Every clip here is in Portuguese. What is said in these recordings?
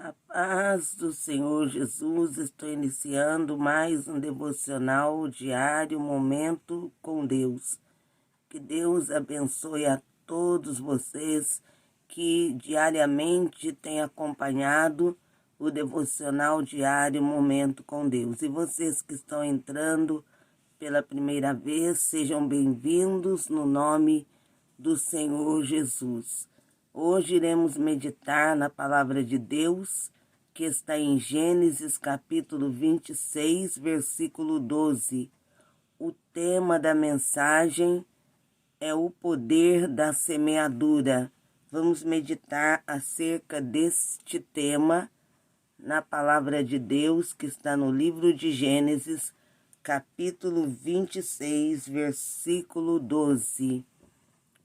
A paz do Senhor Jesus, estou iniciando mais um devocional diário, Momento com Deus. Que Deus abençoe a todos vocês que diariamente têm acompanhado o devocional diário, Momento com Deus. E vocês que estão entrando pela primeira vez, sejam bem-vindos no nome do Senhor Jesus. Hoje iremos meditar na palavra de Deus, que está em Gênesis capítulo 26, versículo 12. O tema da mensagem é o poder da semeadura. Vamos meditar acerca deste tema na palavra de Deus, que está no livro de Gênesis, capítulo 26, versículo 12.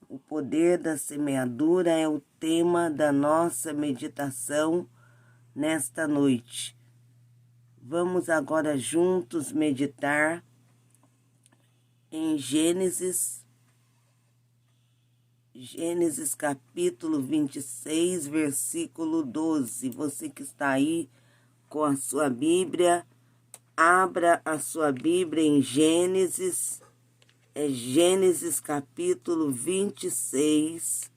O poder da semeadura é o tema da nossa meditação nesta noite. Vamos agora juntos meditar em Gênesis capítulo 26, versículo 12. Você que está aí com a sua Bíblia, abra a sua Bíblia em Gênesis capítulo 26,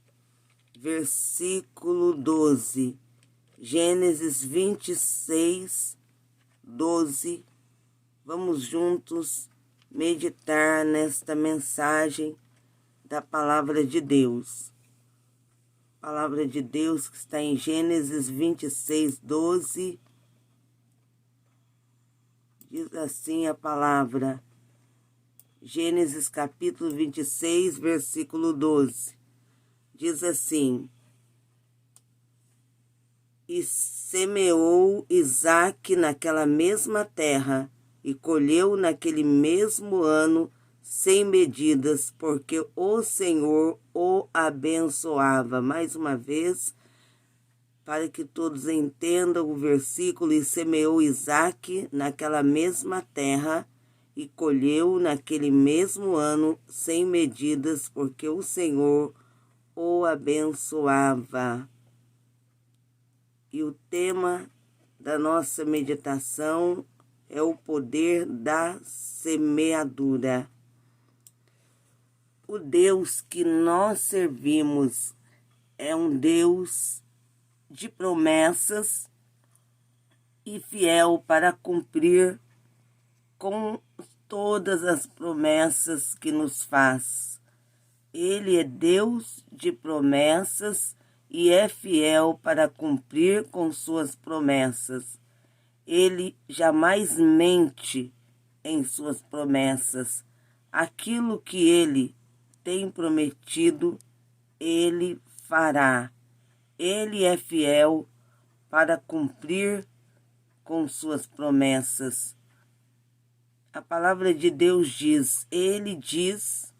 versículo 12. Gênesis 26, 12. Vamos juntos meditar nesta mensagem da palavra de Deus. Palavra de Deus que está em Gênesis 26, 12. Diz assim a palavra. Gênesis capítulo 26, versículo 12. Diz assim: E semeou Isaque naquela mesma terra, e colheu naquele mesmo ano sem medidas, porque o Senhor o abençoava. Mais uma vez, para que todos entendam o versículo: e semeou Isaque naquela mesma terra, e colheu naquele mesmo ano sem medidas, porque o Senhor o abençoava. E o tema da nossa meditação é o poder da semeadura. O Deus que nós servimos é um Deus de promessas e fiel para cumprir com todas as promessas que nos faz. Ele é Deus de promessas e é fiel para cumprir com suas promessas. Ele jamais mente em suas promessas. Aquilo que ele tem prometido, ele fará. Ele é fiel para cumprir com suas promessas. A palavra de Deus diz, ele diz,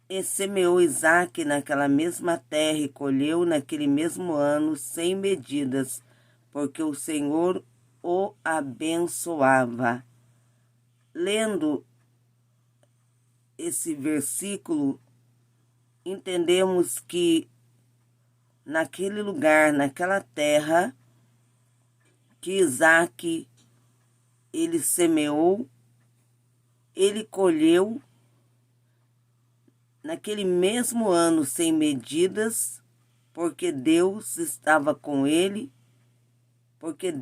e semeou Isaque naquela mesma terra e colheu naquele mesmo ano sem medidas, porque o Senhor o abençoava. Lendo esse versículo, entendemos que naquele lugar, naquela terra, que Isaque ele semeou, ele colheu naquele mesmo ano sem medidas, porque Deus estava com ele, porque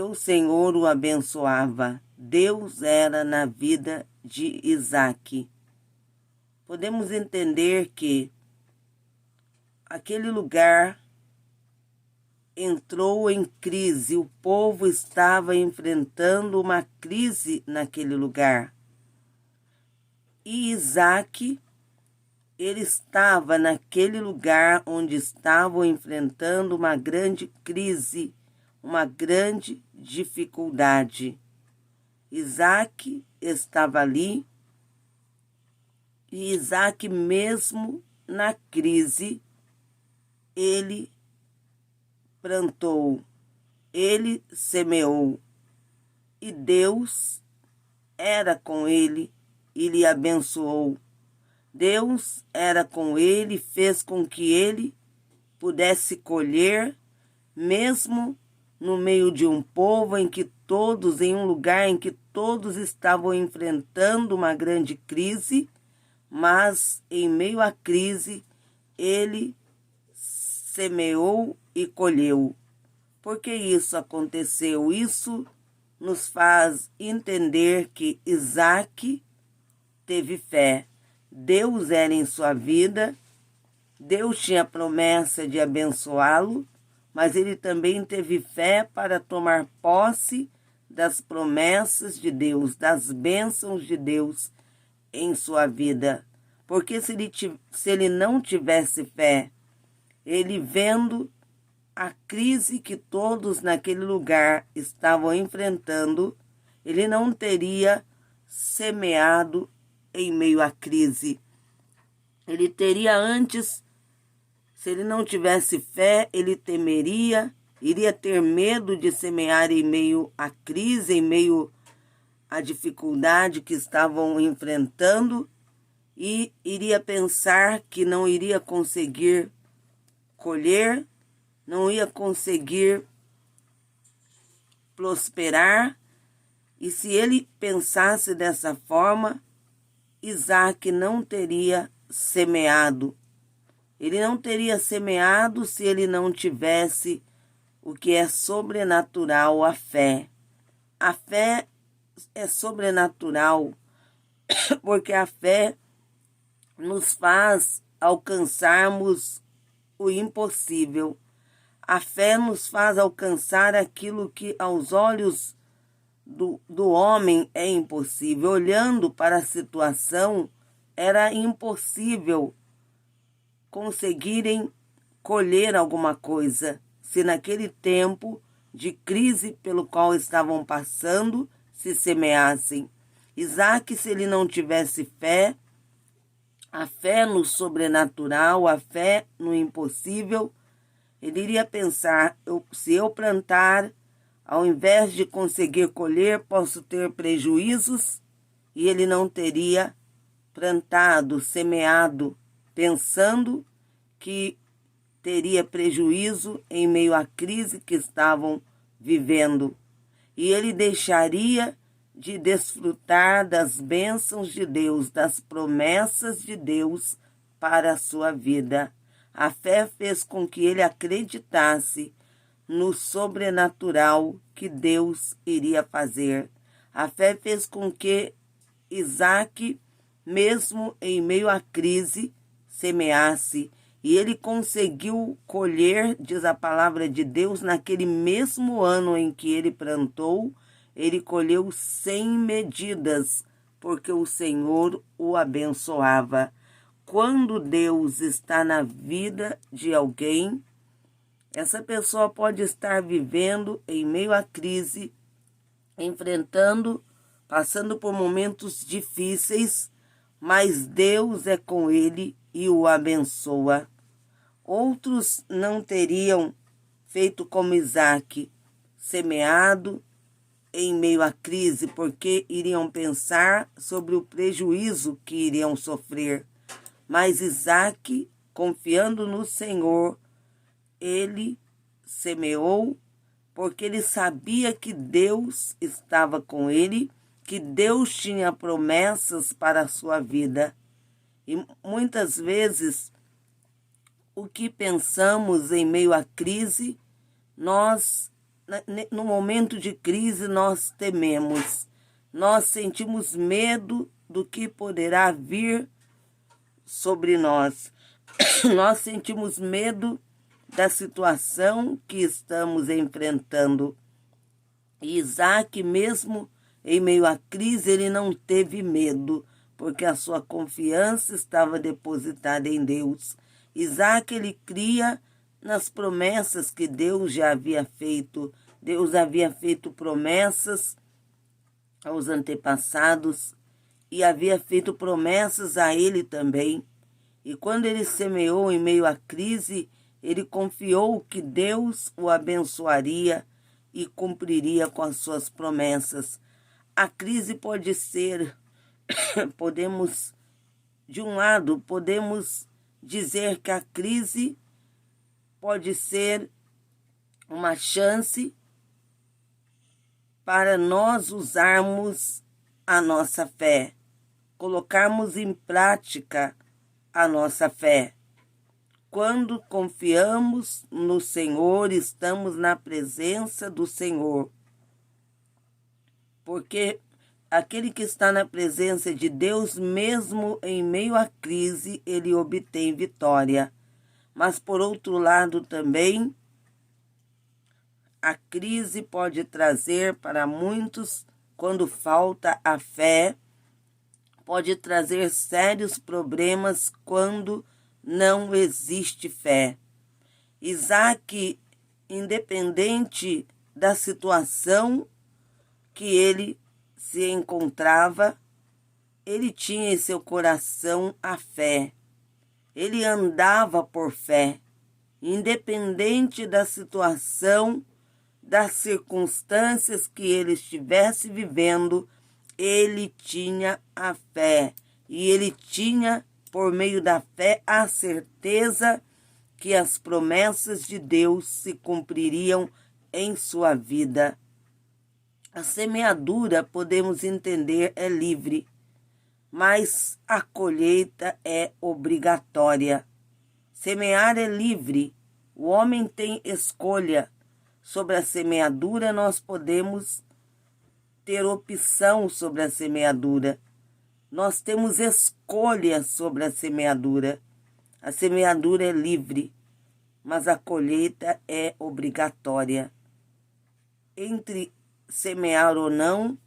o Senhor o abençoava. Deus era na vida de Isaque. Podemos entender que aquele lugar entrou em crise, o povo estava enfrentando uma crise naquele lugar. E Isaque, ele estava naquele lugar onde estavam enfrentando uma grande crise, uma grande dificuldade. Isaque estava ali, e Isaque, mesmo na crise, ele plantou, ele semeou, e Deus era com ele e lhe abençoou. Deus era com ele e fez com que ele pudesse colher, mesmo no meio de um povo em um lugar em que todos estavam enfrentando uma grande crise, mas em meio à crise ele semeou e colheu. Por que isso aconteceu? Isso nos faz entender que Isaac teve fé. Deus era em sua vida, Deus tinha promessa de abençoá-lo, mas ele também teve fé para tomar posse das promessas de Deus, das bênçãos de Deus em sua vida. Porque se ele não tivesse fé, ele vendo a crise que todos naquele lugar estavam enfrentando, ele não teria semeado em meio à crise. Ele teria antes, se ele não tivesse fé, ele temeria, iria ter medo de semear em meio à crise, em meio à dificuldade que estavam enfrentando, e iria pensar que não iria conseguir colher, não ia conseguir prosperar. E se ele pensasse dessa forma, Isaac não teria semeado. Ele não teria semeado se ele não tivesse o que é sobrenatural, a fé. A fé é sobrenatural, porque a fé nos faz alcançarmos o impossível. A fé nos faz alcançar aquilo que aos olhos do homem é impossível. Olhando para a situação, era impossível conseguirem colher alguma coisa, se naquele tempo de crise pelo qual estavam passando, se semeassem. Isaac, se ele não tivesse fé, a fé no sobrenatural, a fé no impossível, ele iria pensar, se eu plantar, ao invés de conseguir colher, posso ter prejuízos, e ele não teria plantado, semeado, pensando que teria prejuízo em meio à crise que estavam vivendo. E ele deixaria de desfrutar das bênçãos de Deus, das promessas de Deus para a sua vida. A fé fez com que ele acreditasse no sobrenatural que Deus iria fazer. A fé fez com que Isaac, mesmo em meio à crise, semeasse. E ele conseguiu colher, diz a palavra de Deus, naquele mesmo ano em que ele plantou, ele colheu 100 medidas, porque o Senhor o abençoava. Quando Deus está na vida de alguém, essa pessoa pode estar vivendo em meio à crise, enfrentando, passando por momentos difíceis, mas Deus é com ele e o abençoa. Outros não teriam feito como Isaac, semeado em meio à crise, porque iriam pensar sobre o prejuízo que iriam sofrer. Mas Isaac, confiando no Senhor, ele semeou, porque ele sabia que Deus estava com ele, que Deus tinha promessas para a sua vida. E muitas vezes, o que pensamos em meio à crise, no momento de crise, nós tememos. Nós sentimos medo do que poderá vir sobre nós. Nós sentimos medo da situação que estamos enfrentando. E Isaac, mesmo em meio à crise, ele não teve medo, porque a sua confiança estava depositada em Deus. Isaac, ele cria nas promessas que Deus já havia feito. Deus havia feito promessas aos antepassados e havia feito promessas a ele também. E quando ele semeou em meio à crise, ele confiou que Deus o abençoaria e cumpriria com as suas promessas. A crise pode ser, de um lado, podemos dizer que a crise pode ser uma chance para nós usarmos a nossa fé, colocarmos em prática a nossa fé. Quando confiamos no Senhor, estamos na presença do Senhor. Porque aquele que está na presença de Deus, mesmo em meio à crise, ele obtém vitória. Mas, por outro lado, também, a crise pode trazer para muitos, quando falta a fé, pode trazer sérios problemas quando não existe fé. Isaac, independente da situação que ele se encontrava, ele tinha em seu coração a fé. Ele andava por fé, independente da situação, das circunstâncias que ele estivesse vivendo, ele tinha a fé. E ele tinha, por meio da fé, a certeza que as promessas de Deus se cumpririam em sua vida. A semeadura, podemos entender, é livre, mas a colheita é obrigatória. Semear é livre, o homem tem escolha. Sobre a semeadura, nós podemos ter opção sobre a semeadura. Nós temos escolha sobre a semeadura. A semeadura é livre, mas a colheita é obrigatória. Entre semear ou não,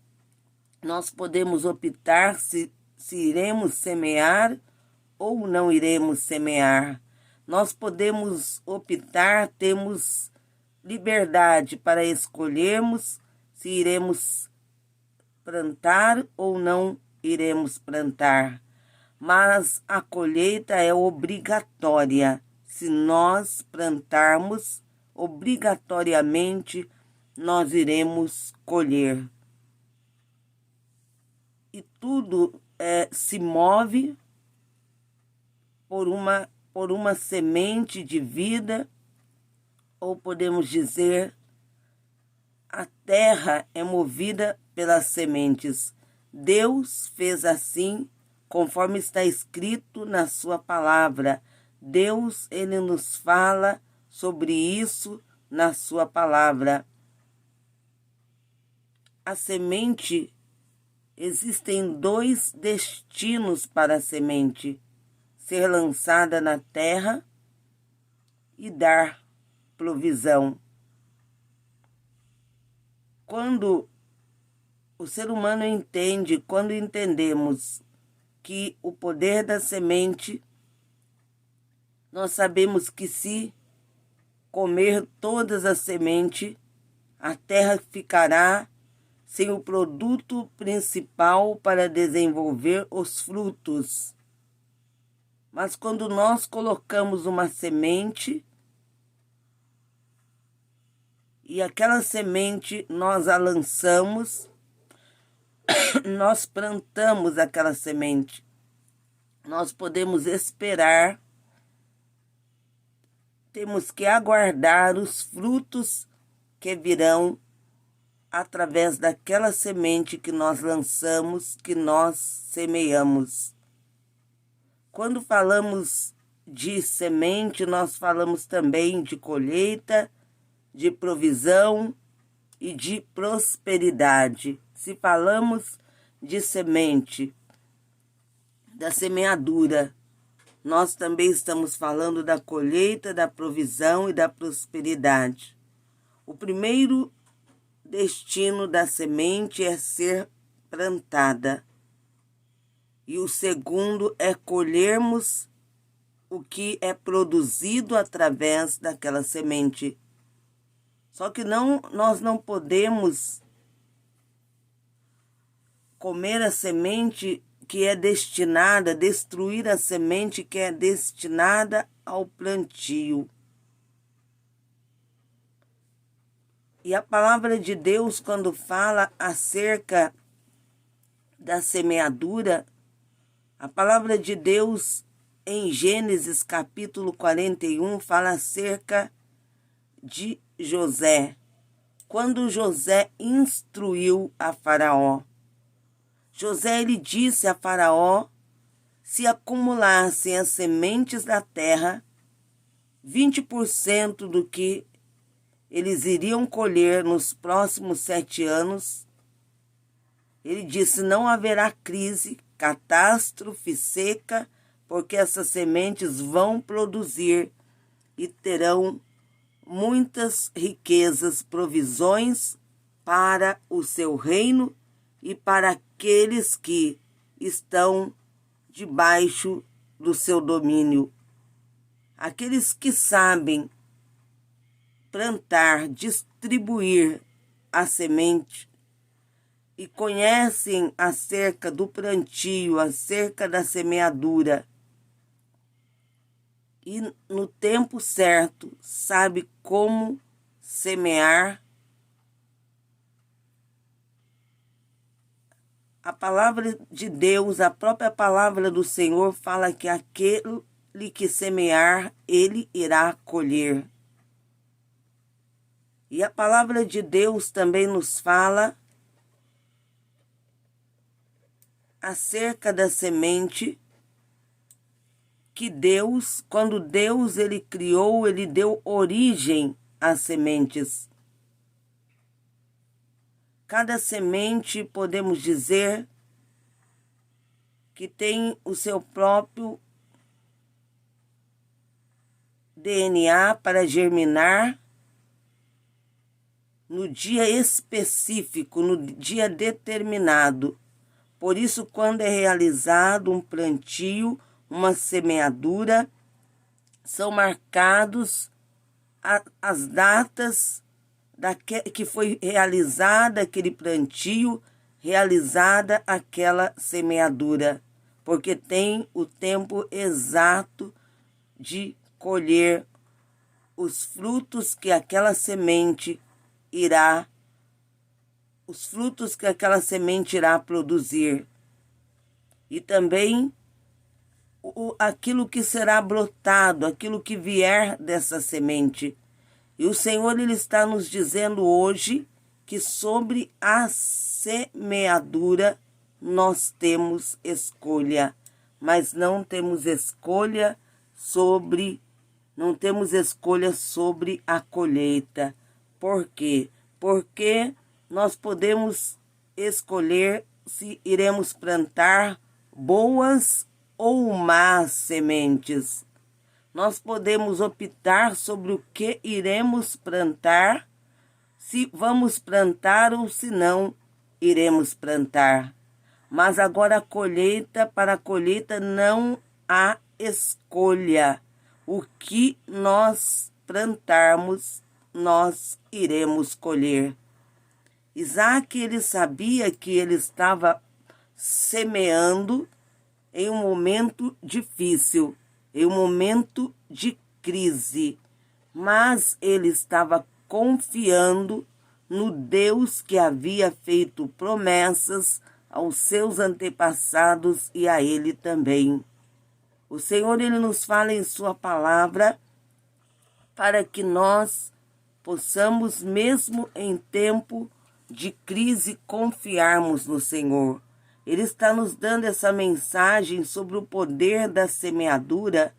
nós podemos optar se iremos semear ou não iremos semear. Nós podemos optar, temos liberdade para escolhermos se iremos plantar ou não iremos plantar. Mas a colheita é obrigatória. Se nós plantarmos, obrigatoriamente nós iremos colher. E tudo se move por uma semente de vida, ou podemos dizer, a terra é movida pelas sementes. Deus fez assim, conforme está escrito na sua palavra. Deus, ele nos fala sobre isso na sua palavra. A semente, existem 2 destinos para a semente: ser lançada na terra e dar provisão. Quando o ser humano entende, quando entendemos que o poder da semente, nós sabemos que se comer todas as sementes, a terra ficará sem o produto principal para desenvolver os frutos. Mas quando nós colocamos uma semente, e aquela semente nós a lançamos, nós plantamos aquela semente, nós podemos esperar, temos que aguardar os frutos que virão através daquela semente que nós lançamos, que nós semeamos. Quando falamos de semente, nós falamos também de colheita, de provisão e de prosperidade. Se falamos de semente, da semeadura, nós também estamos falando da colheita, da provisão e da prosperidade. O primeiro destino da semente é ser plantada. E o segundo é colhermos o que é produzido através daquela semente. Só que nós não podemos comer a semente que é destinada, destruir a semente que é destinada ao plantio. E a palavra de Deus, quando fala acerca da semeadura, a palavra de Deus em Gênesis capítulo 41, fala acerca de José. Quando José instruiu a Faraó, José ele disse a Faraó: se acumulassem as sementes da terra, 20% do que eles iriam colher nos próximos 7 anos, ele disse, não haverá crise, catástrofe, seca, porque essas sementes vão produzir e terão muitas riquezas, provisões para o seu reino e para aqueles que estão debaixo do seu domínio. Aqueles que sabem plantar, distribuir a semente e conhecem acerca do plantio, acerca da semeadura, e no tempo certo sabe como semear. A palavra de Deus, a própria palavra do Senhor fala que aquele que semear, ele irá colher. E a palavra de Deus também nos fala acerca da semente que Deus, quando Deus ele criou, ele deu origem às sementes. Cada semente, podemos dizer, que tem o seu próprio DNA para germinar no dia específico, no dia determinado. Por isso, quando é realizado um plantio, uma semeadura, são marcados as datas que foi realizada aquele plantio, realizada aquela semeadura, porque tem o tempo exato de colher os frutos que aquela semente irá produzir. E também aquilo que será brotado, aquilo que vier dessa semente. E o Senhor ele está nos dizendo hoje que sobre a semeadura nós temos escolha, mas não temos escolha sobre a colheita. Por quê? Porque nós podemos escolher se iremos plantar boas ou más sementes. Nós podemos optar sobre o que iremos plantar, se vamos plantar ou se não iremos plantar. Mas agora para a colheita não há escolha. O que nós plantarmos, nós iremos colher. Isaac, ele sabia que ele estava semeando em um momento difícil, em um momento de crise, mas ele estava confiando no Deus que havia feito promessas aos seus antepassados e a ele também. O Senhor, ele nos fala em sua palavra para que nós possamos, mesmo em tempo de crise, confiarmos no Senhor. Ele está nos dando essa mensagem sobre o poder da semeadura,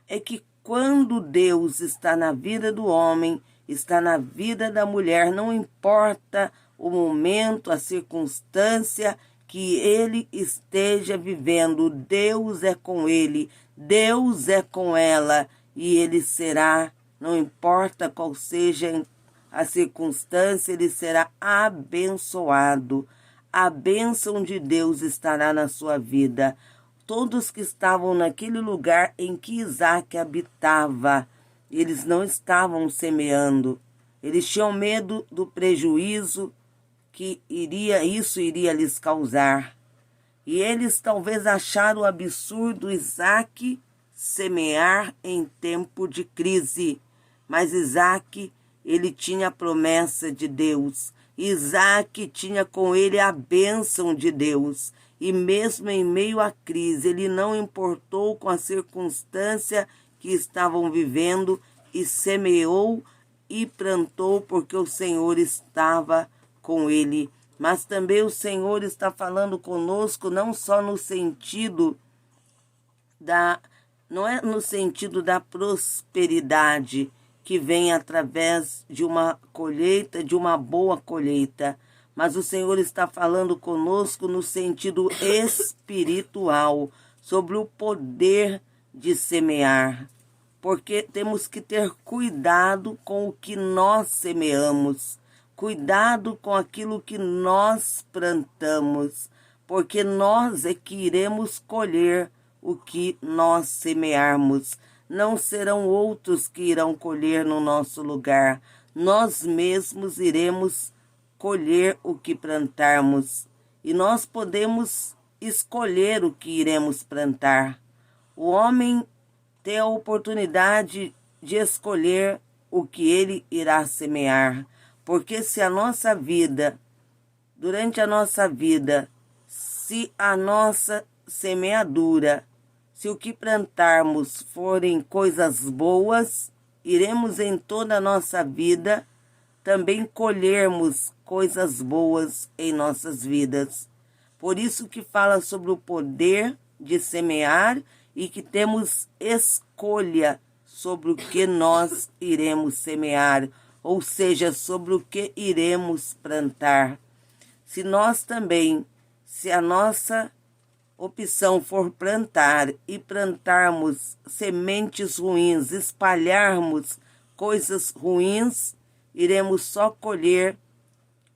é que quando Deus está na vida do homem, está na vida da mulher, não importa o momento, a circunstância que ele esteja vivendo, Deus é com ele, Deus é com ela, e ele será, não importa qual seja a circunstância, ele será abençoado. A bênção de Deus estará na sua vida. Todos que estavam naquele lugar em que Isaac habitava, eles não estavam semeando. Eles tinham medo do prejuízo que isso iria lhes causar. E eles talvez acharam absurdo Isaac semear em tempo de crise. Mas Isaac, ele tinha a promessa de Deus. Isaac tinha com ele a bênção de Deus. e mesmo em meio à crise, ele não importou com a circunstância que estavam vivendo e semeou e plantou porque o Senhor estava com ele. Mas também o Senhor está falando conosco não só no sentido não é no sentido da prosperidade que vem através de uma colheita, de uma boa colheita, mas o Senhor está falando conosco no sentido espiritual, sobre o poder de semear, porque temos que ter cuidado com o que nós semeamos, cuidado com aquilo que nós plantamos, porque nós é que iremos colher o que nós semearmos. Não serão outros que irão colher no nosso lugar. Nós mesmos iremos colher o que plantarmos. E nós podemos escolher o que iremos plantar. O homem tem a oportunidade de escolher o que ele irá semear. Porque se a nossa vida, durante a nossa vida, se a nossa semeadura, se o que plantarmos forem coisas boas, iremos em toda a nossa vida também colhermos coisas boas em nossas vidas. Por isso que fala sobre o poder de semear e que temos escolha sobre o que nós iremos semear, ou seja, sobre o que iremos plantar. Se nós também, se a nossa opção for plantar e plantarmos sementes ruins, espalharmos coisas ruins, iremos só colher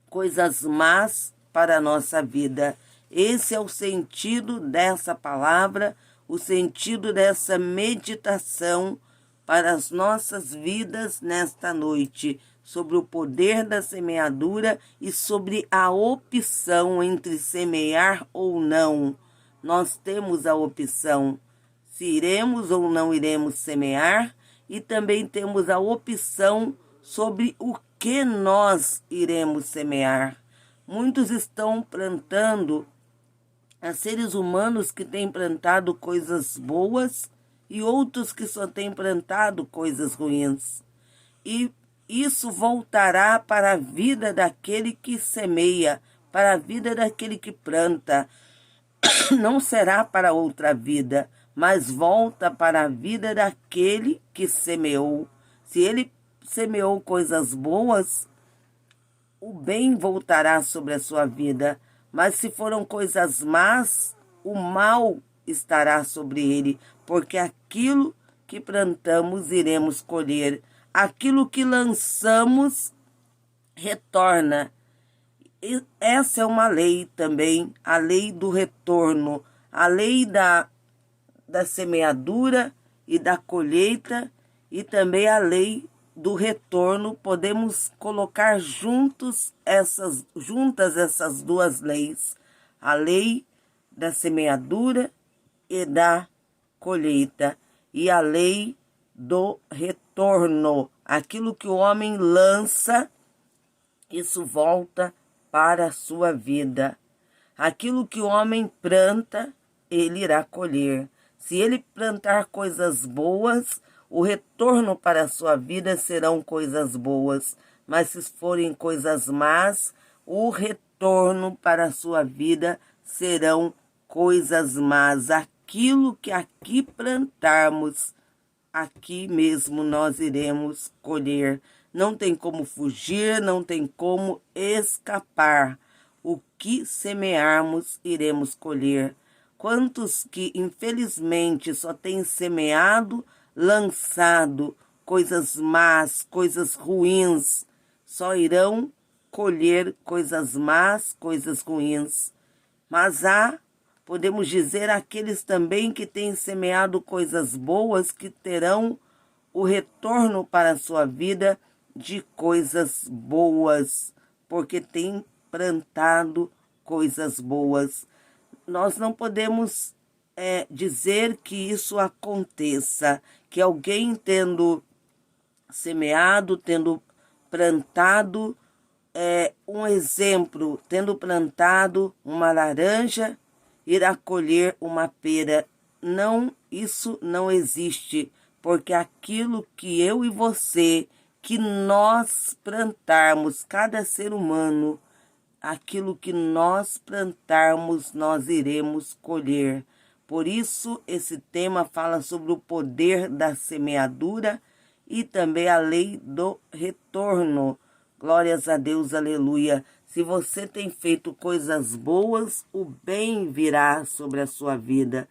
coisas más para a nossa vida. Esse é o sentido dessa palavra, o sentido dessa meditação para as nossas vidas nesta noite, sobre o poder da semeadura e sobre a opção entre semear ou não. Nós temos a opção se iremos ou não iremos semear e também temos a opção sobre o que nós iremos semear. Muitos estão plantando, há seres humanos que têm plantado coisas boas e outros que só têm plantado coisas ruins. E isso voltará para a vida daquele que semeia, para a vida daquele que planta. Não será para outra vida, mas volta para a vida daquele que semeou. Se ele semeou coisas boas, o bem voltará sobre a sua vida. Mas se foram coisas más, o mal estará sobre ele, porque aquilo que plantamos iremos colher. Aquilo que lançamos retorna. E essa é uma lei também, a lei do retorno, a lei da semeadura e da colheita e também a lei do retorno. Podemos colocar juntas essas duas leis, a lei da semeadura e da colheita e a lei do retorno. Aquilo que o homem lança, isso volta para a sua vida. Aquilo que o homem planta, ele irá colher. Se ele plantar coisas boas, o retorno para a sua vida serão coisas boas. Mas se forem coisas más, o retorno para a sua vida serão coisas más. Aquilo que aqui plantarmos, aqui mesmo nós iremos colher. Não tem como fugir, não tem como escapar. O que semearmos, iremos colher. Quantos que, infelizmente, só têm semeado, lançado coisas más, coisas ruins, só irão colher coisas más, coisas ruins. Mas podemos dizer, aqueles também que têm semeado coisas boas, que terão o retorno para a sua vida de coisas boas, porque tem plantado coisas boas. Nós não podemos dizer que isso aconteça, que alguém tendo semeado, tendo plantado, um exemplo, tendo plantado uma laranja irá colher uma pera. Não, isso não existe, porque aquilo que eu e você, que nós plantarmos, cada ser humano, aquilo que nós plantarmos, nós iremos colher. Por isso, esse tema fala sobre o poder da semeadura e também a lei do retorno. Glórias a Deus, aleluia. Se você tem feito coisas boas, o bem virá sobre a sua vida.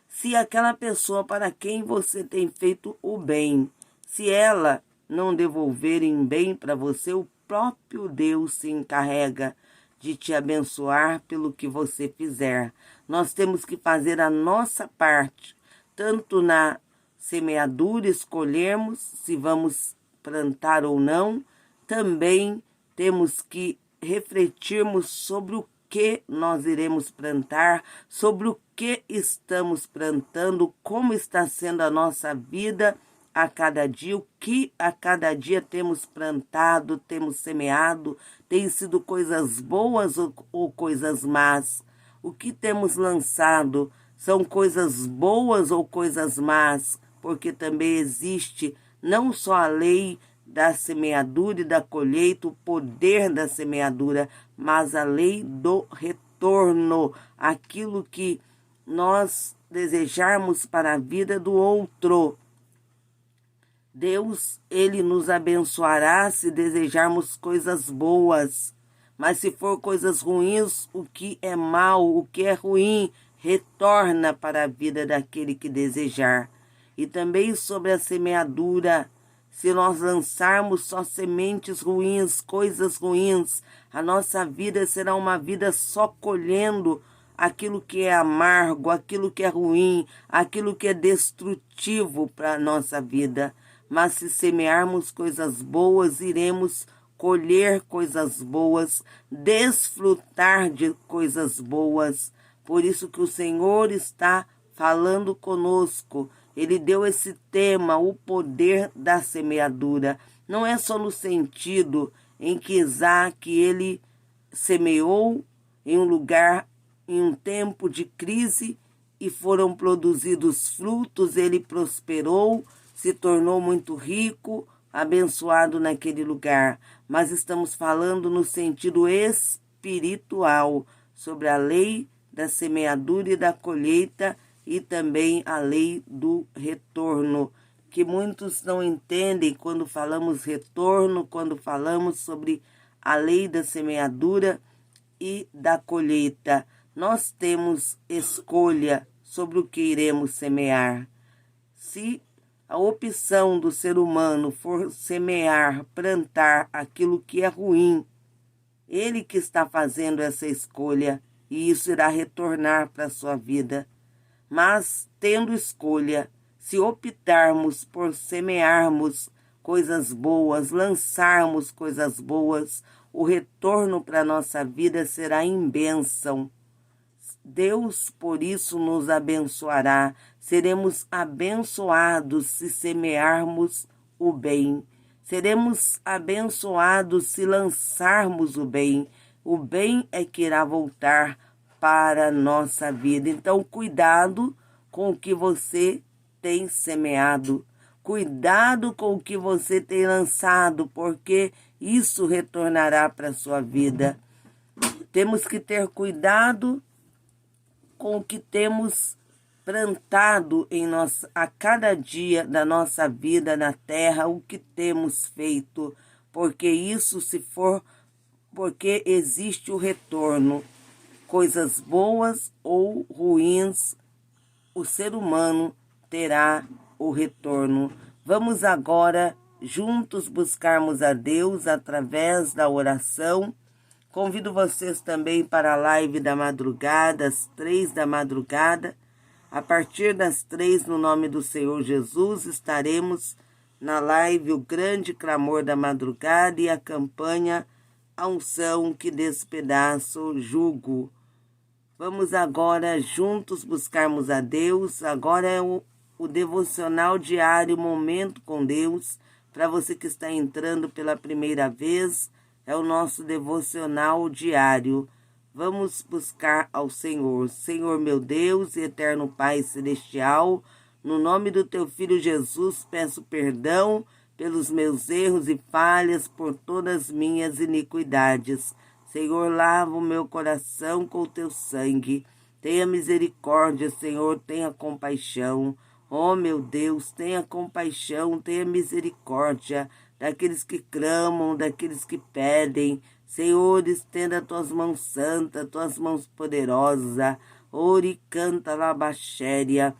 Se aquela pessoa para quem você tem feito o bem, se ela não devolver em bem para você, o próprio Deus se encarrega de te abençoar pelo que você fizer. Nós temos que fazer a nossa parte, tanto na semeadura, escolhermos se vamos plantar ou não, também temos que refletirmos sobre o que nós iremos plantar, sobre o que estamos plantando, como está sendo a nossa vida a cada dia, o que a cada dia temos plantado, temos semeado, tem sido coisas boas ou coisas más. O que temos lançado são coisas boas ou coisas más, porque também existe não só a lei da semeadura e da colheita, o poder da semeadura, mas a lei do retorno, aquilo que nós desejarmos para a vida do outro. Deus, Ele nos abençoará se desejarmos coisas boas, mas se for coisas ruins, o que é mal, o que é ruim, retorna para a vida daquele que desejar. E também sobre a semeadura, se nós lançarmos só sementes ruins, coisas ruins, a nossa vida será uma vida só colhendo aquilo que é amargo, aquilo que é ruim, aquilo que é destrutivo para a nossa vida. Mas se semearmos coisas boas, iremos colher coisas boas, desfrutar de coisas boas. Por isso que o Senhor está falando conosco. Ele deu esse tema, o poder da semeadura. Não é só no sentido em que Isaac, ele semeou em um lugar, em um tempo de crise, e foram produzidos frutos, ele prosperou, se tornou muito rico, abençoado naquele lugar. Mas estamos falando no sentido espiritual, sobre a lei da semeadura e da colheita, e também a lei do retorno, que muitos não entendem quando falamos retorno, quando falamos sobre a lei da semeadura e da colheita. Nós temos escolha sobre o que iremos semear. Se a opção do ser humano for semear, plantar aquilo que é ruim, ele que está fazendo essa escolha, e isso irá retornar para a sua vida. Mas, tendo escolha, se optarmos por semearmos coisas boas, lançarmos coisas boas, o retorno para a nossa vida será em bênção. Deus, por isso, nos abençoará. Seremos abençoados se semearmos o bem. Seremos abençoados se lançarmos o bem. O bem é que irá voltar para a nossa vida. Então, cuidado com o que você tem semeado. Cuidado com o que você tem lançado, porque isso retornará para a sua vida. Temos que ter cuidado com o que temos plantado em a cada dia da nossa vida na terra, o que temos feito, porque isso porque existe o retorno. Coisas boas ou ruins, o ser humano terá o retorno. Vamos agora juntos buscarmos a Deus através da oração. Convido vocês também para a live da madrugada, às 3 da madrugada. A partir das 3, no nome do Senhor Jesus, estaremos na live O Grande Clamor da Madrugada e a campanha A Unção que Despedaça o Jugo. Vamos agora juntos buscarmos a Deus. Agora é o devocional diário, Momento com Deus. Para você que está entrando pela primeira vez, é o nosso devocional diário. vamos buscar ao Senhor. Senhor meu Deus e eterno Pai celestial, no nome do teu Filho Jesus, peço perdão pelos meus erros e falhas, por todas as minhas iniquidades. Senhor, lava o meu coração com o teu sangue. Tenha misericórdia, Senhor, tenha compaixão. Oh, meu Deus, tenha compaixão, tenha misericórdia daqueles que clamam, daqueles que pedem. Senhor, estenda tuas mãos santas, tuas mãos poderosas. Ori canta labaxéria.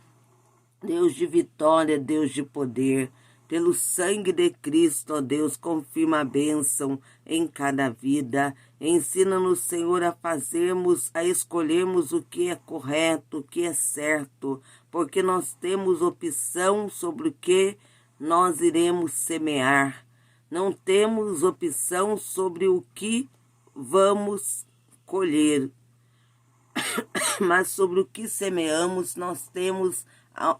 Deus de vitória, Deus de poder. Pelo sangue de Cristo, ó Deus, confirma a bênção em cada vida. Ensina-nos, Senhor, a escolhermos o que é correto, o que é certo, porque nós temos opção sobre o que nós iremos semear. Não temos opção sobre o que vamos colher, mas sobre o que semeamos nós temos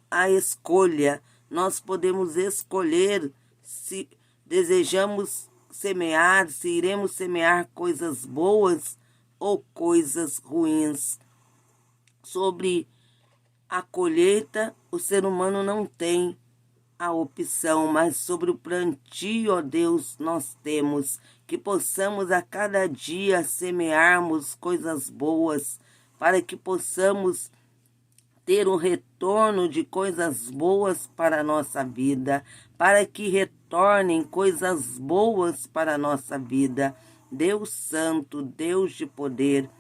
a escolha. Nós podemos escolher se desejamos semear, se iremos semear coisas boas ou coisas ruins. Sobre a colheita, o ser humano não tem a opção, mas sobre o plantio, ó Deus, nós temos. Que possamos a cada dia semearmos coisas boas, para que possamos ter um retorno de coisas boas para a nossa vida, para que retornem coisas boas para a nossa vida. Deus Santo, Deus de poder,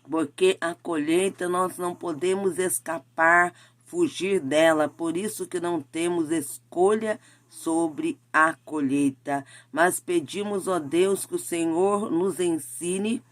porque a colheita nós não podemos escapar, fugir dela, por isso que não temos escolha sobre a colheita, mas pedimos, ó Deus, que o Senhor nos ensine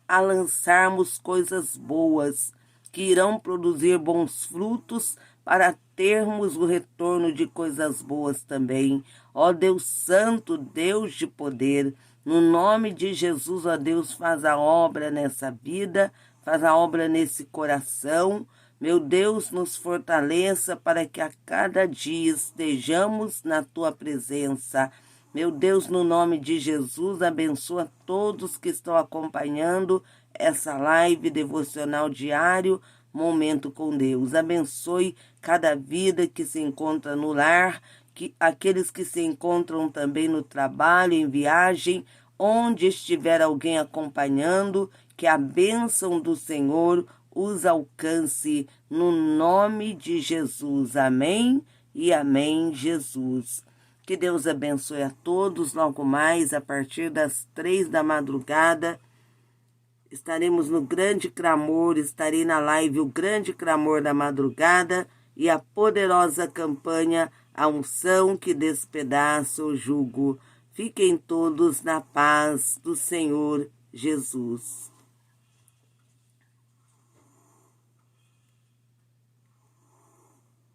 a lançarmos coisas boas, que irão produzir bons frutos para termos o retorno de coisas boas também. Ó Deus Santo, Deus de poder, no nome de Jesus, ó Deus, faz a obra nessa vida, faz a obra nesse coração. Meu Deus, nos fortaleça para que a cada dia estejamos na tua presença. Meu Deus, no nome de Jesus, abençoa todos que estão acompanhando essa live devocional diário, Momento com Deus. Abençoe cada vida que se encontra no lar, que aqueles que se encontram também no trabalho, em viagem, onde estiver alguém acompanhando, que a bênção do Senhor os alcance no nome de Jesus. Amém e amém, Jesus. Que Deus abençoe a todos. Logo mais, a partir das 3 da madrugada, estaremos no grande clamor, estarei na live O Grande Clamor da Madrugada e a poderosa campanha A Unção que Despedaça o Jugo. Fiquem todos na paz do Senhor Jesus.